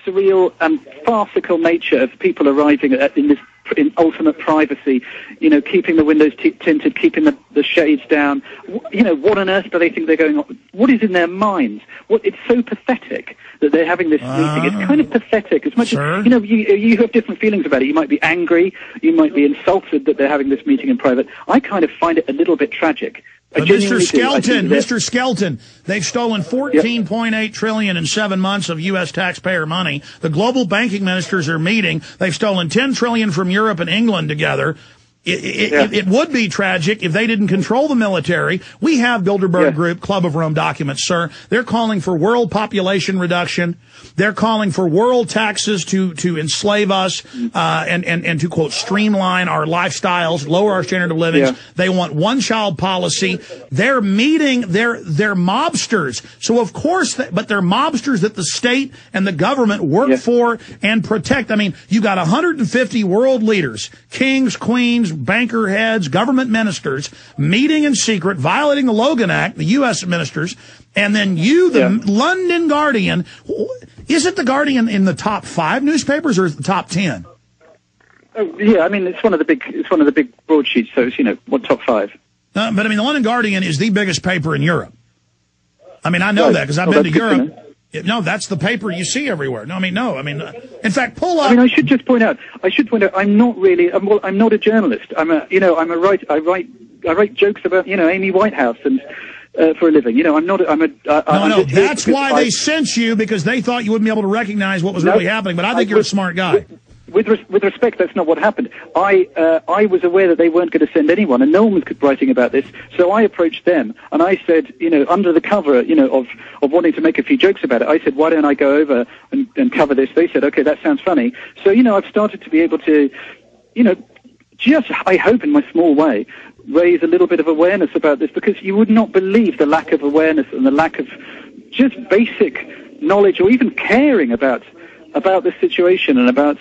surreal and farcical nature of people arriving in ultimate privacy, keeping the windows tinted, keeping the shades down. What on earth do they think they're going on? What is in their minds? It's so pathetic that they're having this meeting. It's kind of pathetic. As much as, you have different feelings about it. You might be angry. You might be insulted that they're having this meeting in private. I kind of find it a little bit tragic. Mr. Skelton, they've stolen $14.8 trillion in 7 months of U.S. taxpayer money. The global banking ministers are meeting. They've stolen $10 trillion from Europe and England together. It would be tragic if they didn't control the military. We have Bilderberg Group, Club of Rome documents, sir. They're calling for world population reduction. They're calling for world taxes to enslave us, and to, quote, streamline our lifestyles, lower our standard of living. Yeah. They want one-child policy. They're meeting, they're mobsters. So, of course, but they're mobsters that the state and the government work for and protect. I mean, you got 150 world leaders, kings, queens, banker heads, government ministers, meeting in secret, violating the Logan Act, the U.S. ministers, and then the London Guardian. Is it the Guardian in the top 5 newspapers or is it the top 10? Oh, yeah, I mean, it's one of the big broadsheets, so it's, what, top 5? But I mean, the London Guardian is the biggest paper in Europe. I mean, I know that because I've been to Europe. No, that's the paper you see everywhere. No, in fact, pull up. I mean, I should point out, I'm not really, I'm not a journalist. I'm a writer. I write jokes about, Amy Whitehouse and, for a living. That's why they sent you, because they thought you wouldn't be able to recognize what was really happening, but I think you're a smart guy. With respect, that's not what happened. I was aware that they weren't going to send anyone, and no one was writing about this. So I approached them, and I said, under the cover, of wanting to make a few jokes about it, I said, why don't I go over and cover this? They said, okay, that sounds funny. So, I've started to be able to, just, I hope in my small way, raise a little bit of awareness about this, because you would not believe the lack of awareness and the lack of just basic knowledge or even caring about this situation and about,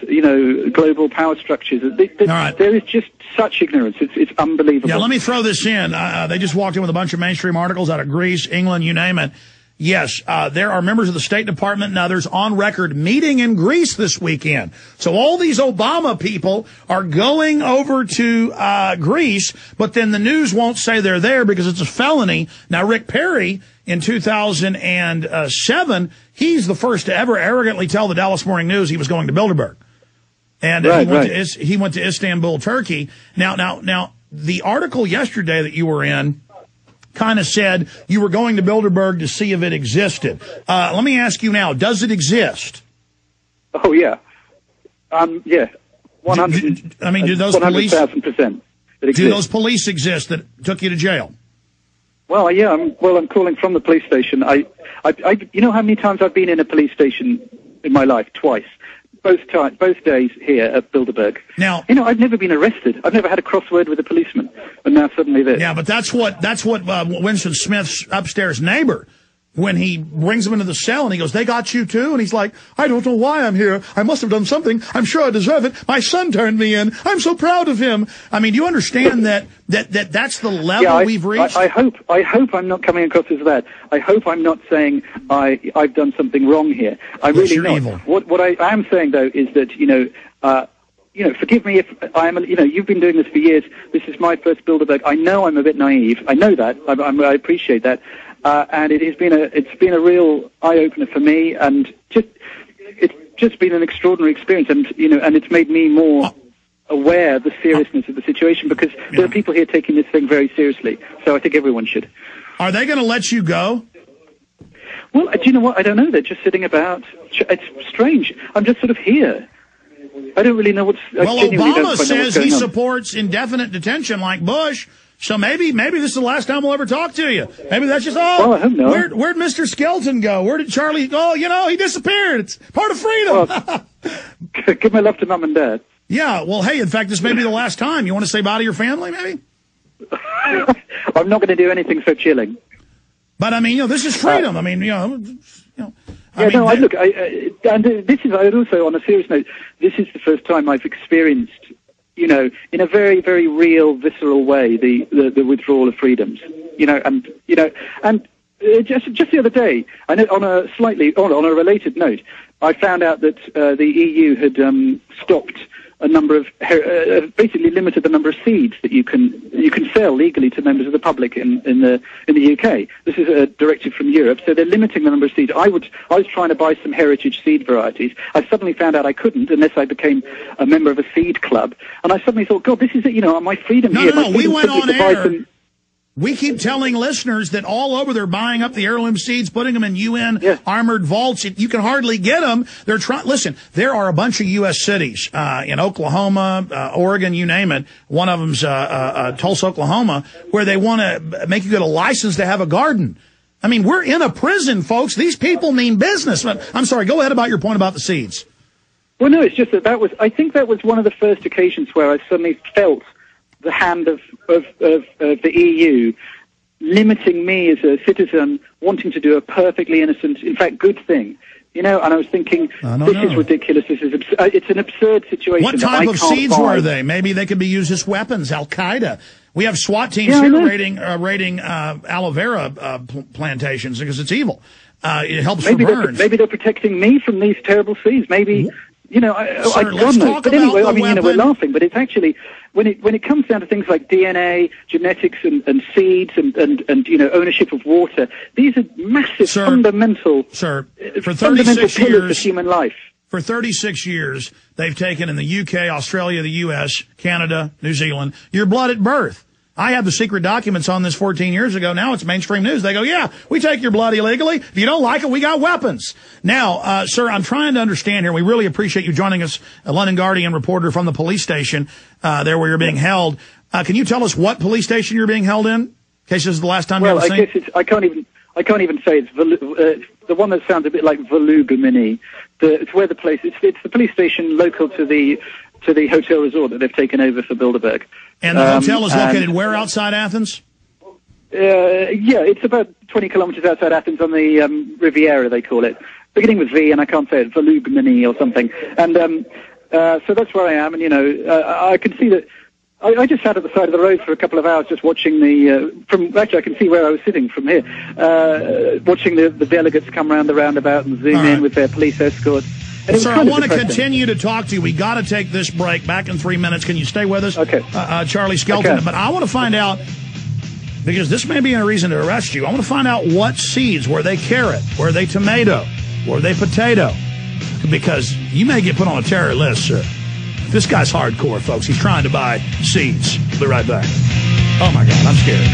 global power structures. There is just such ignorance. It's unbelievable. Yeah, let me throw this in. They just walked in with a bunch of mainstream articles out of Greece, England, you name it. Yes, there are members of the State Department and others on record meeting in Greece this weekend. So all these Obama people are going over to Greece, but then the news won't say they're there because it's a felony. Now, Rick Perry, in 2007, he's the first to ever arrogantly tell the Dallas Morning News he was going to Bilderberg. And he went to Istanbul, Turkey. Now, the article yesterday that you were in kind of said you were going to Bilderberg to see if it existed. Let me ask you now, does it exist? Oh, yeah. Yeah. 100. Do those police? 100,000%. Do those police exist that took you to jail? Well, yeah. I'm calling from the police station. I you know how many times I've been in a police station in my life? Twice. Both days here at Bilderberg. Now, I've never been arrested. I've never had a crossword with a policeman, and now suddenly this. Yeah, but that's what Winston Smith's upstairs neighbor, when he brings him into the cell and he goes, "They got you too?" And he's like, "I don't know why I'm here. I must have done something. I'm sure I deserve it. My son turned me in. I'm so proud of him." I mean, do you understand that's the level we've reached? I hope I'm not coming across as that. I hope I'm not saying I've done something wrong here. Really not. Evil. What I am saying though is that forgive me if I'm you've been doing this for years. This is my first Bilderberg. I know I'm a bit naive. I know that. I appreciate that. And it's been a real eye opener for me, and it's just been an extraordinary experience, and it's made me more aware of the seriousness of the situation, because there are people here taking this thing very seriously. So I think everyone should. Are they going to let you go? Well, do you know what? I don't know. They're just sitting about. It's strange. I'm just sort of here. I don't really know what's. Well, Obama says he supports indefinite detention like Bush. So maybe this is the last time we'll ever talk to you. Maybe that's just, well, I hope not. Where'd Mr. Skelton go? Where did Charlie go? He disappeared. It's part of freedom. Well, give my love to Mum and Dad. Yeah, well, hey, in fact, this may be the last time. You want to say bye to your family, maybe? I'm not going to do anything so chilling. But, this is freedom. Look, and this is, also, on a serious note, this is the first time I've experienced, in a very, very real, visceral way, the withdrawal of freedoms. And just the other day, I know on a related note, I found out that the EU had stopped a number of basically limited the number of seeds that you can sell legally to members of the public in the UK. This is a directive from Europe, so they're limiting the number of seeds. I was trying to buy some heritage seed varieties. I suddenly found out I couldn't unless I became a member of a seed club, and I suddenly thought, God, this is it. You know, my freedom here. No, we went on air. We keep telling listeners that all over they're buying up the heirloom seeds, putting them in UN armored vaults. You can hardly get them. They're trying. Listen, there are a bunch of U.S. cities in Oklahoma, Oregon, you name it. One of them's Tulsa, Oklahoma, where they want to make you get a license to have a garden. I mean, we're in a prison, folks. These people mean business. I'm sorry. Go ahead about your point about the seeds. Well, no, it's just I think that was one of the first occasions where I suddenly felt the hand of the EU limiting me as a citizen wanting to do a perfectly innocent, in fact, good thing. You know, and I was thinking, this is ridiculous. This is it's an absurd situation. What type of seeds were they? Maybe they could be used as weapons. Al-Qaeda. We have SWAT teams here raiding aloe vera plantations because it's evil. It helps for burns. Maybe they're protecting me from these terrible seeds. Maybe. You know, I don't know. But anyway, I mean, you know, we're laughing, but it's actually, when it comes down to things like DNA, genetics, and seeds, and you know, ownership of water, these are massive, fundamental pillars of human life. For 36 years, they've taken in the UK, Australia, the US, Canada, New Zealand, your blood at birth. I had the secret documents on this 14 years ago. Now it's mainstream news. They go, yeah, we take your blood illegally. If you don't like it, we got weapons. Now, sir, I'm trying to understand here. We really appreciate you joining us, a London Guardian reporter from the police station there where you're being held. Can you tell us what police station you're being held in case this is the last time you're ever seen? Well, I guess I can't even say it's the one that sounds a bit like Volugomini. It's where the place. It's the police station local to the hotel resort that they've taken over for Bilderberg. And the hotel is located where outside Athens? Yeah, it's about 20 kilometers outside Athens on the Riviera, they call it. Beginning with V, and I can't say it, Volugomini or something. And so that's where I am, and, you know, I can see that. I just sat at the side of the road for a couple of hours just watching actually I can see where I was sitting from here, watching the delegates come around the roundabout and zoom in with their police escorts. Sir, I want to continue to talk to you. We got to take this break. Back in 3 minutes. Can you stay with us? Okay. Charlie Skelton. Okay. But I want to find out, because this may be a reason to arrest you, I want to find out what seeds. Were they carrot? Were they tomato? Were they potato? Because you may get put on a terror list, sir. This guy's hardcore, folks. He's trying to buy seeds. We'll be right back. Oh, my God. I'm scared.